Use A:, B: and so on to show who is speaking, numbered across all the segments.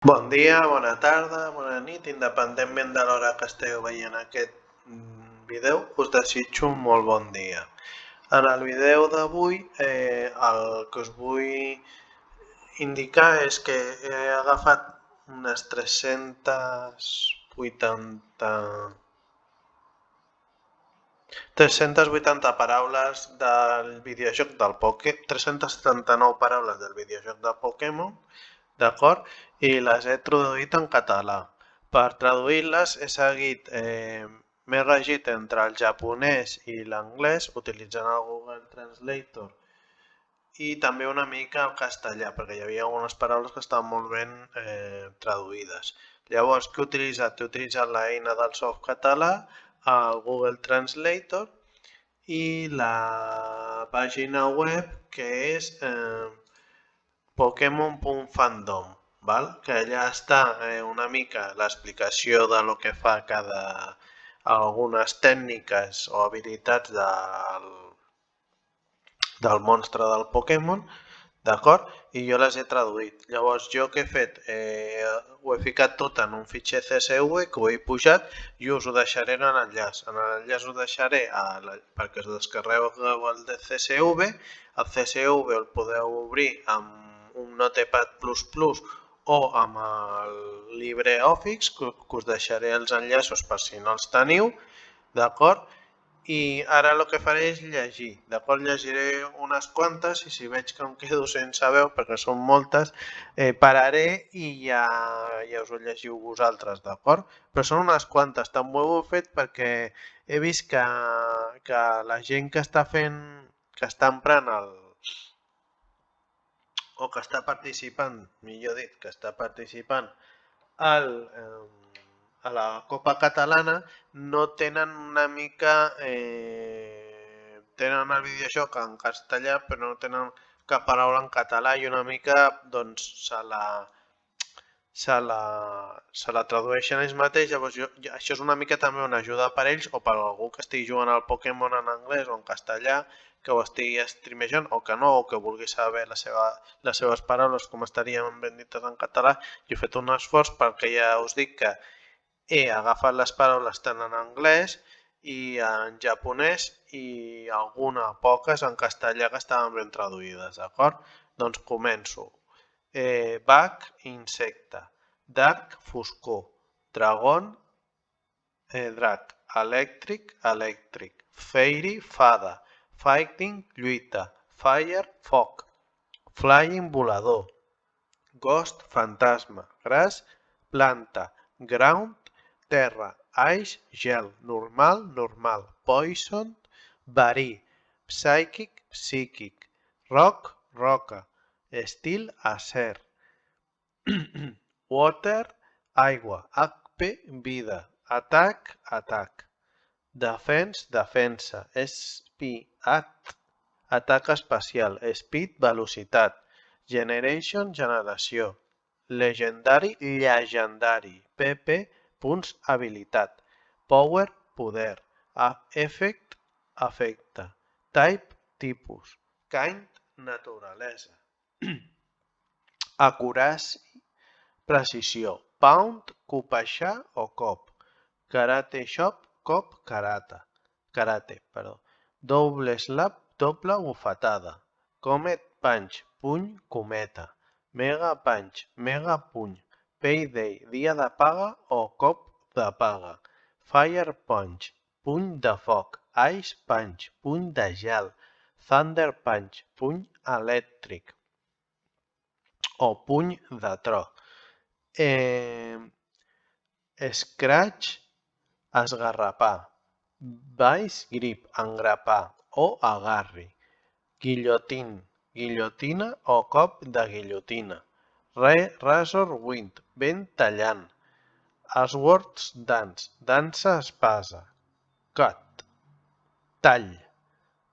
A: Bon dia, bona tarda, bona nit, independentment de l'hora que esteu veient aquest vídeo, us desitjo un molt bon dia. En el vídeo d'avui el que us vull indicar és que he agafat unes 380 paraules del videojoc del Pokémon, 379 paraules del videojoc de Pokémon, d'acord? I les he traduït en català. Per traduir-les he seguit, m'he regit entre el japonès i l'anglès utilitzant el Google Translator i també una mica el castellà, perquè hi havia algunes paraules que estaven molt ben traduïdes. Llavors, què he utilitzat? He utilitzat l'eina del Softcatalà, el Google Translator i la pàgina web que és Pokémon.fandom, que allà està una mica l'explicació de lo que fa algunes tècniques o habilitats del monstre del Pokémon, d'acord? I jo les he traduït. Llavors, jo què he fet? Ho he ficat tot en un fitxer CSV que ho he pujat i us ho deixaré en l'enllaç. En l'enllaç ho deixaré perquè us descarregueu el de CSV. El CSV el podeu obrir amb un Notepad++ o amb el LibreOffice, que us deixaré els enllaços per si no els teniu, d'acord? I ara el que faré és llegir, d'acord? Llegiré unes quantes i si veig que em quedo sense veu, perquè són moltes, pararé i ja us ho llegiu vosaltres, d'acord? Però són unes quantes, també ho he fet perquè he vist que la gent que està fent, que està emprant o que està participant, millor dit, que està participant a la Copa Catalana no tenen una mica... tenen el videojoc en castellà però no tenen cap paraula en català i una mica doncs se la tradueixen ells mateix. Llavors això és una mica també una ajuda per ells o per algú que estigui jugant al Pokémon en anglès o en castellà, que ho estigui streamejant o que no, o que vulgui saber les seves paraules com estarien ben dites en català. Jo he fet un esforç perquè ja us dic que he agafat les paraules tant en anglès i en japonès i poques en castellà que estaven ben traduïdes, d'acord? Doncs començo. Bug, insecte. Dark, foscor. Dragon, drac. Elèctric, elèctric. Fairy, fada. Fighting, lluita. Fire, foc. Flying, volador. Ghost, fantasma. Grass, planta. Ground, terra. Ice, gel. Normal, normal. Poison, verí. Psychic, psíquic. Rock, roca. Steel, acer. Water, aigua. HP, vida. Attack, atac. Defense, defensa. Atac espacial. Speed, velocitat. Generation, generació. Legendary, llegendari. PP, punts, habilitat. Power, poder. Effect, efecte. Type, tipus. Kind, naturalesa. Accuracy, precisió. Pound, copejar o cop. Karate Chop, cop, karate. Double slap, doble bufetada. Comet Punch, puny, cometa. Mega Punch, mega puny. Payday, dia de paga o cop de paga. Fire Punch, puny de foc. Ice Punch, puny de gel. Thunder Punch, puny elèctric o puny de tro. Scratch, esgarrapar. Vice Grip, engrapar o agarri. Guillotine, guillotina o cop de guillotina. Razor Wind, vent tallant. Swords Dance, dansa espasa. Cut, tall.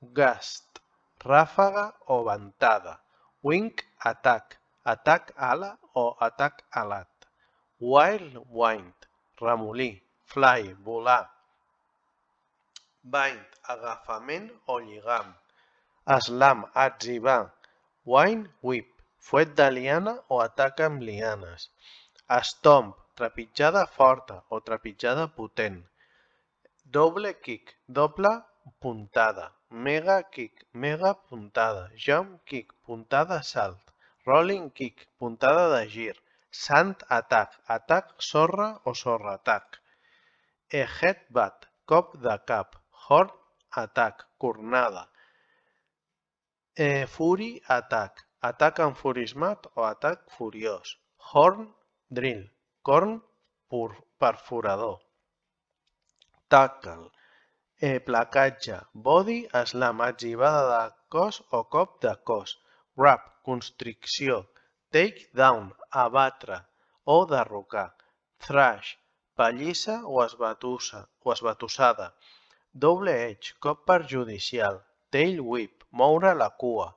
A: Gust, ràfaga o ventada. Wing, atac. Atac ala o atac alat. Whirlwind, remolí. Fly, volar. Bind, agafament o lligam. Slam, atzivar. Wine whip, fuet de liana o atac amb lianes. Stomp, trepitjada forta o trepitjada potent. Double kick, doble puntada. Mega kick, mega puntada. Jump kick, puntada salt. Rolling kick, puntada de gir. Sand attack, atac sorra o sorra atac. Headbutt, cop de cap. Horn attack, cornada. Fury attack, atac enfurismat o atac furiós. Horn drill, corn perforador. Tackle, placatge, body slam, atzivada de cos o cop de cos. Wrap, constricció. Take down, abatre o derrocar. Thrash, pallissa o esbatussada. Double edge, cop perjudicial. Tail whip, moure la cua.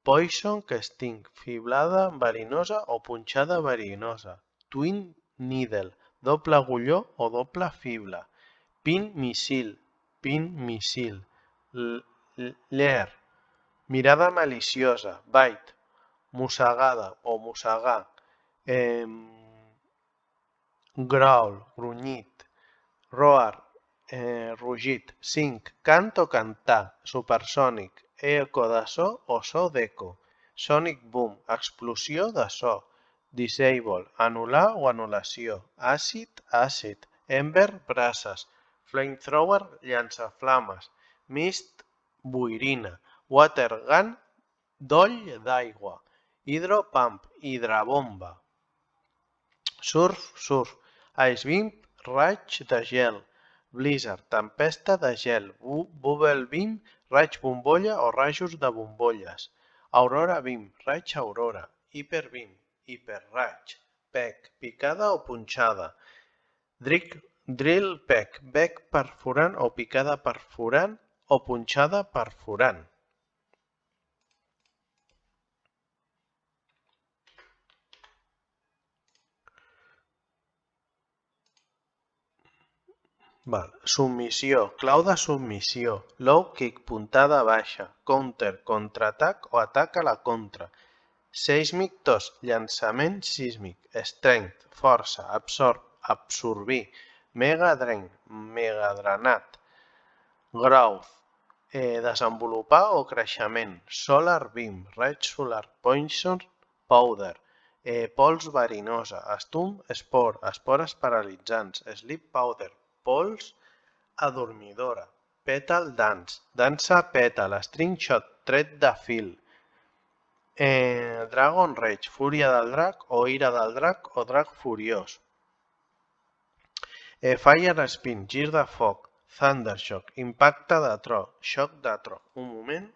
A: Poison sting, fiblada verinosa o punxada verinosa. Twin needle, doble agulló o doble fibla. Pin missil, leer, mirada maliciosa, bite, mossegada o mossegar, growl, grunyit, roar, rugit, sync, cant o cantar, supersònic, eco de so o so d'eco, sonic boom, explosió de so, disable, anul·lar o anul·lació, àcid, ember, brases, flamethrower, llançaflames, mist, boirina, water gun, doll d'aigua, hidropump, hidrabomba, surf, ice beam, raig de gel, blizzard, tempesta de gel, bubble beam, raig bombolla o rajos de bombolles, aurora beam, raig aurora, hiper beam, hiperraig, peck, picada o punxada, drill peck, bec perforant o picada perforant o punxada perforant. Submissió, clau de submissió, low kick, puntada baixa, counter, contraatac o atac a la contra, seismic toss, llançament sísmic, strength, força, absorbir, mega drain, mega drenat, growth, desenvolupar o creixement, solar beam, raig solar, poison powder, pols verinosa, stum, espores paralitzants, sleep powder, pols adormidora, petal dance, dansa petal, string shot, tret de fil, dragon rage, fúria del drac o ira del drac o drac furiós, fire spin, gir de foc, thundershock, impacte de tro, xoc de tro. Un moment.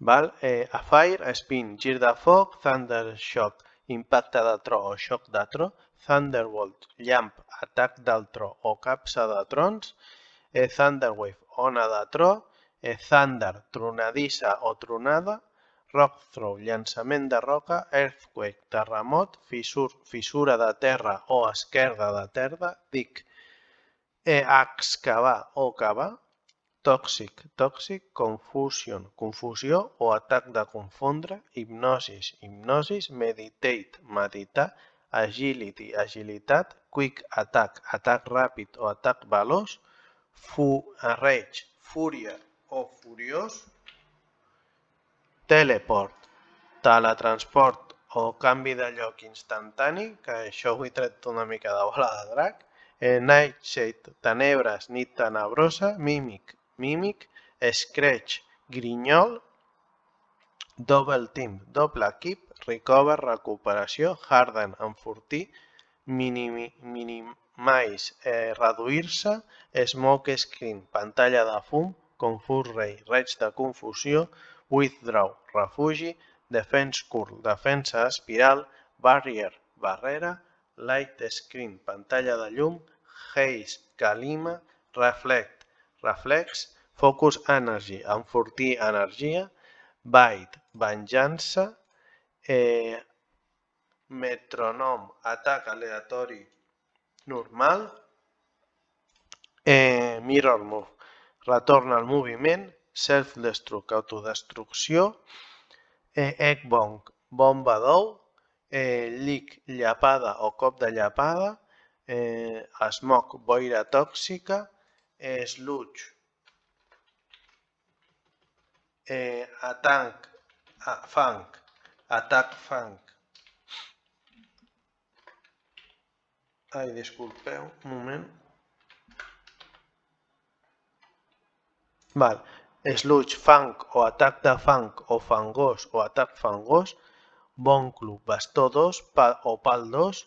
A: A fire spin, gir de foc, thundershock, impacte de tro o xoc de tro, thunderbolt, llamp, atac del tro o capsa de trons, thunderwave, ona de tro, thunder, tronadissa o tronada, rock throw, llançament de roca, earthquake, terremot, fissura de terra o esquerda de terra, dic, excavar o cavar, tòxic, confusion, confusió o atac de confondre, hipnosis, meditate, meditar, agility, agilitat, quick attack, atac ràpid o atac veloç, rage, fúria o furiós, teleport, teletransport o canvi de lloc instantani, que això ho he tret una mica de bola de drac, nightshade, tenebres, nit tenebrosa, mímic, scratch, grinyol, double team, doble equip, recover, recuperació, harden, enfortir, minimize, reduir-se, smoke screen, pantalla de fum, confuse ray, raig de confusió, withdraw, refugi, defense curl, defensa espiral, barrier, barrera, light screen, pantalla de llum, haze, calima, reflex, focus energy, enfortir energia, bite, venjança, metronome, atac aleatori normal, mirror move, retorn al moviment, self-destruct, autodestrucció, Egg bong, bomba d'ou, lick, llapada o cop de llapada, smoke, boira tòxica, sludge, funk, atac funk. Ai, disculpeu, un moment. Val. Sludge, funk o atac de funk o fangós o atac fangós, bonclo, bastó 2 o pal 2,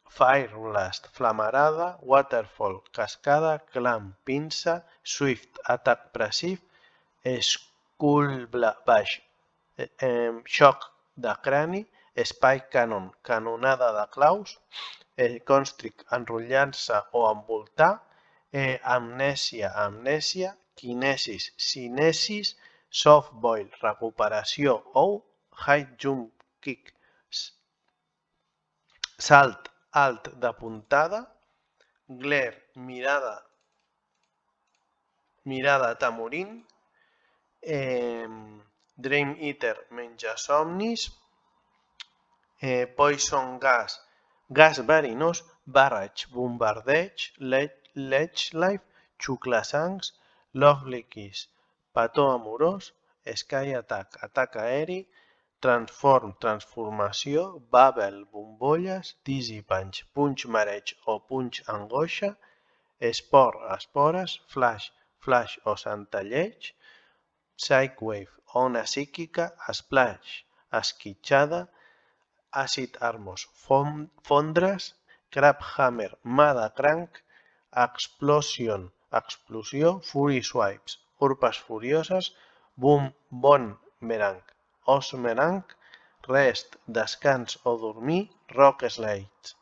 A: fire blast, flamarada, waterfall, cascada, clam, pinça, swift, atac pressiu, skull baix, xoc de crani, spike cannon, canonada de claus, constrict, enrotllar-se o envoltar, amnèsia, kinesis, cinesis, soft boil, recuperació ou high jump kick, salt alt de puntada, glare, mirada tamorint, dream eater, menja somnis, poison gas, gas verinós, barrage, bombardeig, ledge life, xuclasangs, lovely kiss, petó amorós, sky attack, atac aeri, transform, transformació, bubble, bombolles, dizzy punch, punch mareig o punch angoixa, espores, flash, flash o centelleig, psych wave, ona psíquica, splash, esquitxada, acid armos, fondres, crab hammer, mà de cranc, explosió, fury swipes, urpes furioses, boomerang, osmerang, rest, descans o dormir, rock slides,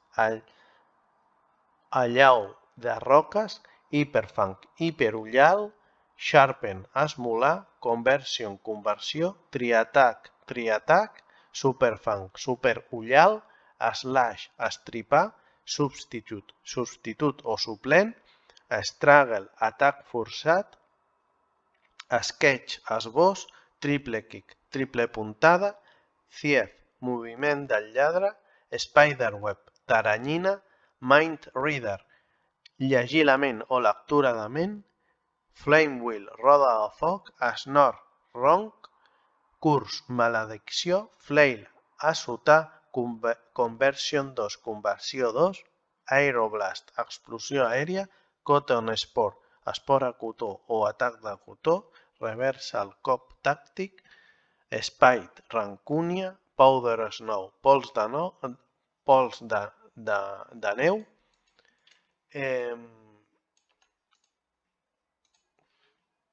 A: allau de roques, hiperfunk, hiperullal, sharpen, esmolar, conversion, conversió, triatac, superfunk, superullal, slash, estripar, substitut o suplent, struggle, atac forçat, sketch, esbós, triple kick, triple puntada, thief, moviment del lladre, spiderweb, taranyina, mind reader, llegir la ment o lectura de ment, flame wheel, roda de foc, snore, ronc, curse, maledicció, flail, assotar, conversion 2, conversió 2, aeroblast, explosió aèria, cotton spore, espora cotó o atac de cotó, reversal, cop tàctic, spite, rancúnia, powder snow, pols de neu,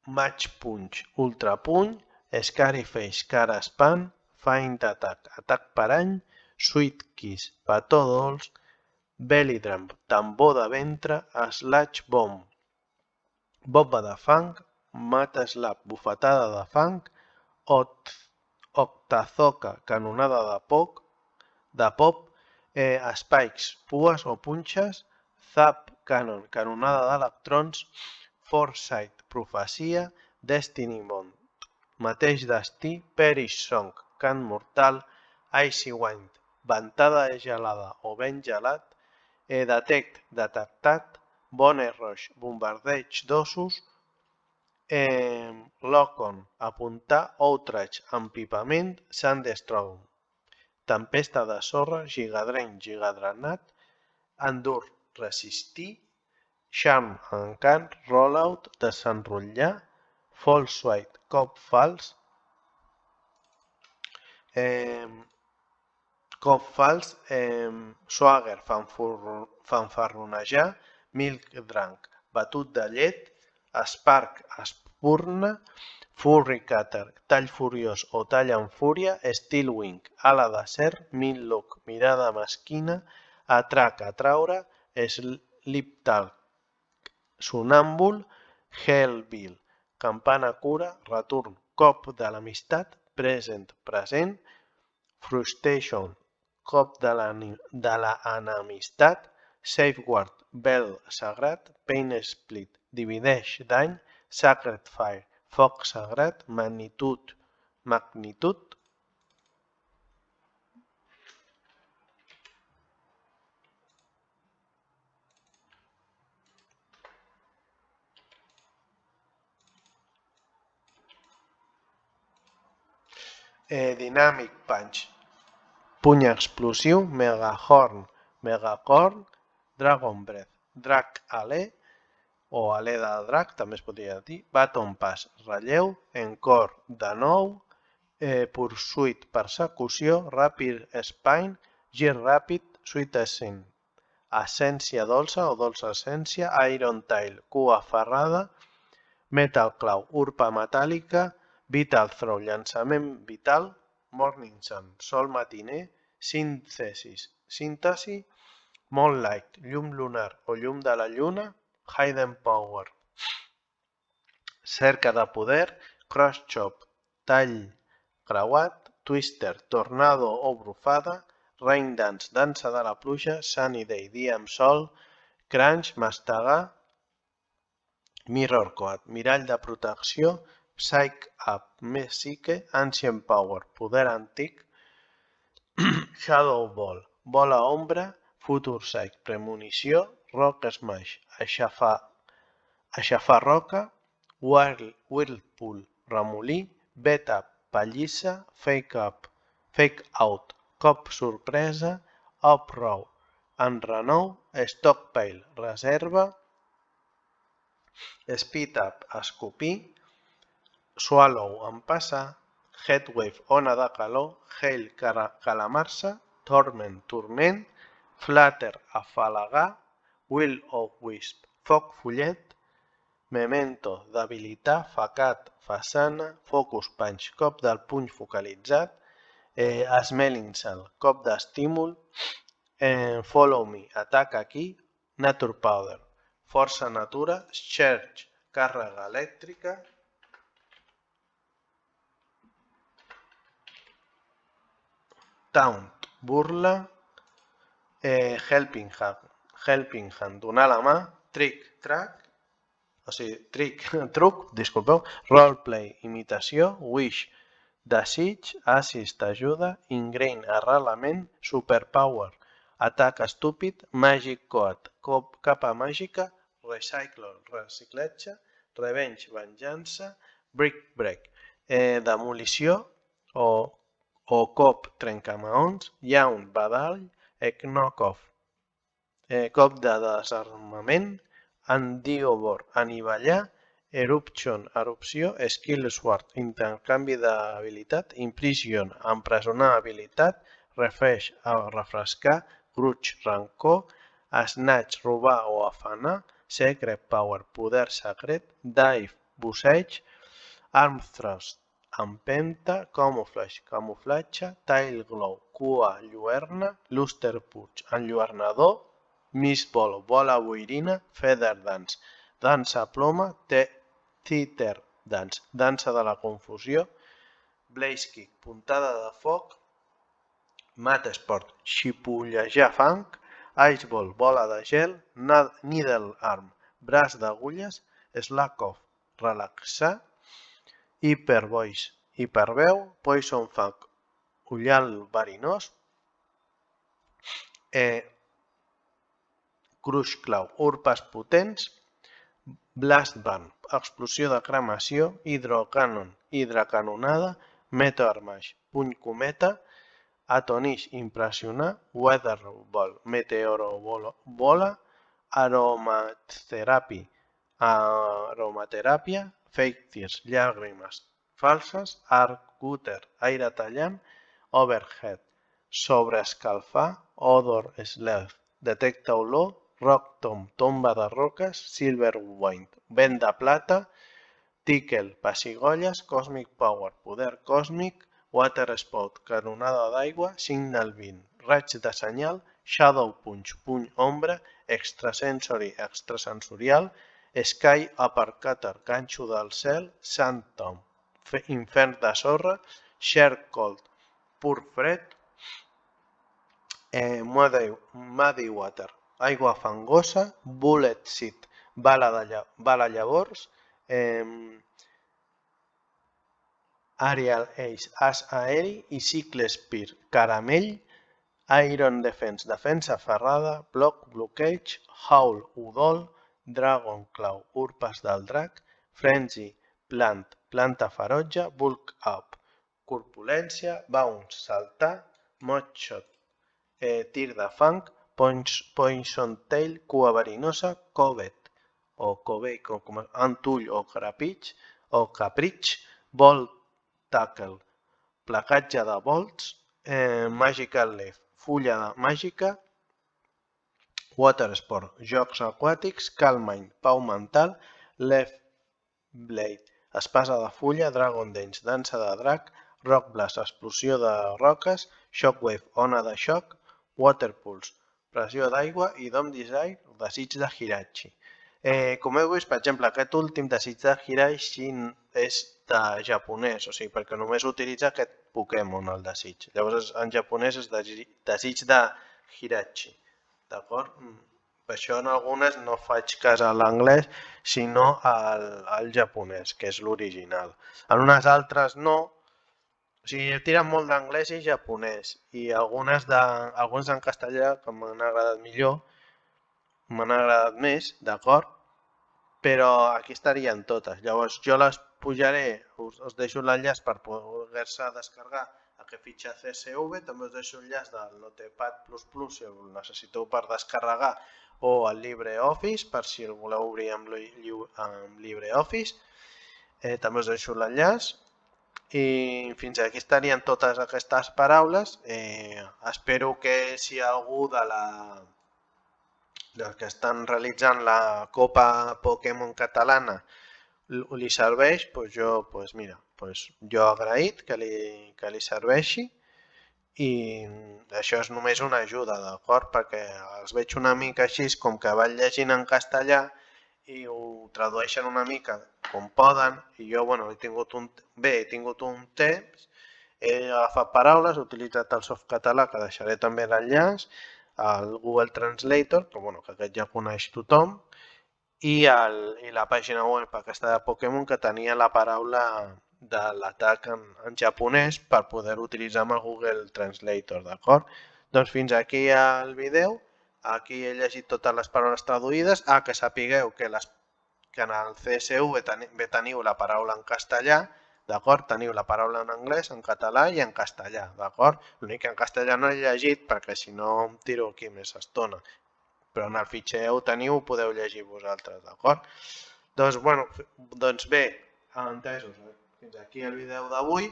A: match punch, ultra puny, scary face, cara espant, find attack, atac parany, sweet kiss, petó dolç, belly drum, tambor de ventre, slash bomb, bomba de funk, mata slap, bufetada de funk, octazoca, canonada de pop, spikes, pues o punxes, zap cannon, canonada d'electrons, foresight, profecia, destiny bond, mateix destí, perish song, cant mortal, icy wind, ventada gelada o vent gelat, detect, detectat, bone rush, bombardeig d'ossos, lock-on, apuntar, outrage, empipament, sandstorm, tempesta de sorra, gigadreny, gigadrenat, endur, resistir, charm, encant, rollout, desenrotllar, false swipe, cop fals, swagger, fanfarronejar, milk drunk, batut de llet, spark, espurna, furry cutter, tall furiós o tall en fúria, steel wing, ala de serp, mean look, mirada mesquina, atrac, atraure, sleep talk, sonàmbul, hellbill, campana cura, retorn, cop de l'amistat, present, present, frustration, cop de l'enemistat, safeguard, bel sagrat, pain split, divideix, dany, sacred fire, foc sagrat, magnitude, magnitud, Dynamic Punch, puny explosiu, Megahorn, Megacorn, Dragon Breath, Drac Alè o alè de drac, també es podria dir, Baton Pass, relleu, Encore de nou, Pursuit, persecució, Rapid Spine, Gir ràpid, Sweet Essence, essència dolça o dolça essència, Iron Tail, cua ferrada, Metal Claw, urpa metàl·lica, Vital Throw, llançament vital, Morning Sun, sol matiner, síntesi, Moonlight, llum lunar o llum de la lluna, Hidden Power, cerca de poder, Cross Chop, tall creuat, Twister, tornado o brufada, Rain Dance, dansa de la pluja, Sunny Day, dia amb sol, Crunch, mastegar, Mirror Coat, mirall de protecció, Psych Up, Psique, Ancient Power, poder antic, Shadow Ball, bola ombra, Future Sight, premonició, Rock Smash, aixafar roca, Whirlpool, remolí, Beta, pallissa, Fake Out, cop sorpresa, Uproar, enrenou, Stockpile, reserva, Speed Up, escopir, Swallow, empassar, Heatwave, ona de calor, Hail, calamarsa, Torment, turment, Flutter, afalagar, Will of Wisp, foc follet, Memento, debilitar, Facat, façana, Focus Punch, cop del puny focalitzat, Smelling Salt, cop d'estímul, Follow Me, atac aquí, Nature Powder, força natura, Surge, càrrega elèctrica, Taunt, burla, Helping Hand, donar la mà, truc, Roleplay, imitació, Wish, desig, Assist, ajuda, Ingrain, arrelament, Superpower, atac estúpid, Magic Coat, capa màgica, Recycle, reciclatge, Revenge, venjança, Brick Break, demolició o cop trencamaons, Yawn, badall, Knock-off, cop de desarmament, Endeavor, anivellar, Eruption, erupció, Skill Sword, intercanvi d'habilitat, Imprison, empresonar habilitat, Refresh, refrescar, Grudge, rancor, Snatch, robar o afanar, Secret Power, poder secret, Dive, busseig, Arm Thrust, empenta, Camouflage, camuflatge, Tail Glow, cua lluerna, Luster Punch, enlluernador, Mistball, bola boirina, Feather Dance, dansa ploma, Tether Dance, dansa de la confusió, Blaze Kick, puntada de foc, Mat Sport, xipollejar fang, Iceball, bola de gel, Needle Arm, braç d'agulles, Slack Off, relaxar, Hyper Voice, hiperveu, Poison Fang, ullal verinós, Crush Claw, urpes potents, Blast Burn, explosió de cremació, Hydrocannon, hidracanonada, Meteor Mash, puny cometa, Atonish, impressionar, Weather Ball, meteorobola, aromateràpia, Fake Tears, llàgrimes falses, Arc-Cutter, aire tallant, Overhead, sobreescalfar, Odor Sleuth, detecta olor, Rock Tomb, tomba de roques, Silver Wind, vent de plata, Tickle, pessigolles, Cosmic Power, poder còsmic, Water Spout, canonada d'aigua, Signal Beam, raig de senyal, Shadow Punch, puny ombra, Extrasensory, extrasensorial, Sky Uppercutter, ganxo del cel, Sand Tomb, infern de sorra, Share Cold, pur fred, Muddy Water, aigua fangosa, Bullet Seed, bala llavors, Aerial Ace, As aeri i Cycle Spear, Caramell, Iron Defense, defensa ferrada, Block Blockage, Howl Udol, Dragon Claw, urpes del drac, Frenzy, Plant, planta ferotge, Bulk Up, corpulència, Bounce, saltar, Mudshot, tir de fang, Poison Tail, cua verinosa, Covet, o Covey, Antull o Crapitx, o Capritx, Bolt Tackle, placatge de volts, Magical Leaf, fulla màgica, Water Sport, jocs aquàtics, Calm Mind, pau mental, Left Blade, espasa de fulla, Dragon Dance, dansa de drac, Rock Blast, explosió de roques, Shockwave, ona de xoc, Water Pulse, pressió d'aigua i Dome Desire, desig de Hirachi. Com heu vist, per exemple, aquest últim desig de Hirachi és de japonès, o sigui, perquè només utilitza aquest Pokémon, el desig. Llavors, en japonès és desig de Hirachi, d'acord? Per això en algunes no faig cas a l'anglès, sinó al japonès, que és l'original. En unes altres no, o sigui, he tirat molt d'anglès i japonès, i alguns en castellà que m'han agradat millor, m'han agradat més, d'acord? Però aquí estarien totes. Llavors jo les pujaré, us deixo l'enllaç per poder-se descarregar aquest fitxer CSV, també us deixo l'enllaç del Notepad++ si el necessiteu per descarregar, o el LibreOffice, per si el voleu obrir amb LibreOffice. També us deixo l'enllaç. I fins aquí estarien totes aquestes paraules. Espero que si algú dels que estan realitzant la Copa Pokémon catalana li serveix, jo agraït que li serveixi, i això és només una ajuda, d'acord? Perquè els veig una mica així, com que van llegint en castellà i ho tradueixen una mica com poden, i jo he tingut un temps, he agafat paraules, he utilitzat el Softcatalà, que deixaré també l'enllaç, el Google Translator, que aquest ja coneix tothom, i la pàgina web aquesta de Pokémon que tenia la paraula de l'atac en japonès per poder utilitzar amb el Google Translator, d'acord? Doncs fins aquí el vídeo. Aquí he llegit totes les paraules traduïdes. Que sapigueu que en el CSV teniu la paraula en castellà, d'acord? Teniu la paraula en anglès, en català i en castellà, d'acord? L'únic que en castellà no he llegit perquè si no em tiro aquí més estona. Però en el fitxer ho teniu, ho podeu llegir vosaltres, d'acord? Doncs bé, entesos, fins aquí el vídeo d'avui.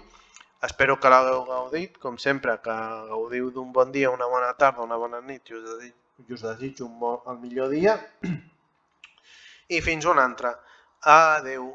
A: Espero que l'hagueu gaudit, com sempre, que gaudiu d'un bon dia, una bona tarda, una bona nit, i us desitjo el millor dia. I fins una altra. Adeu.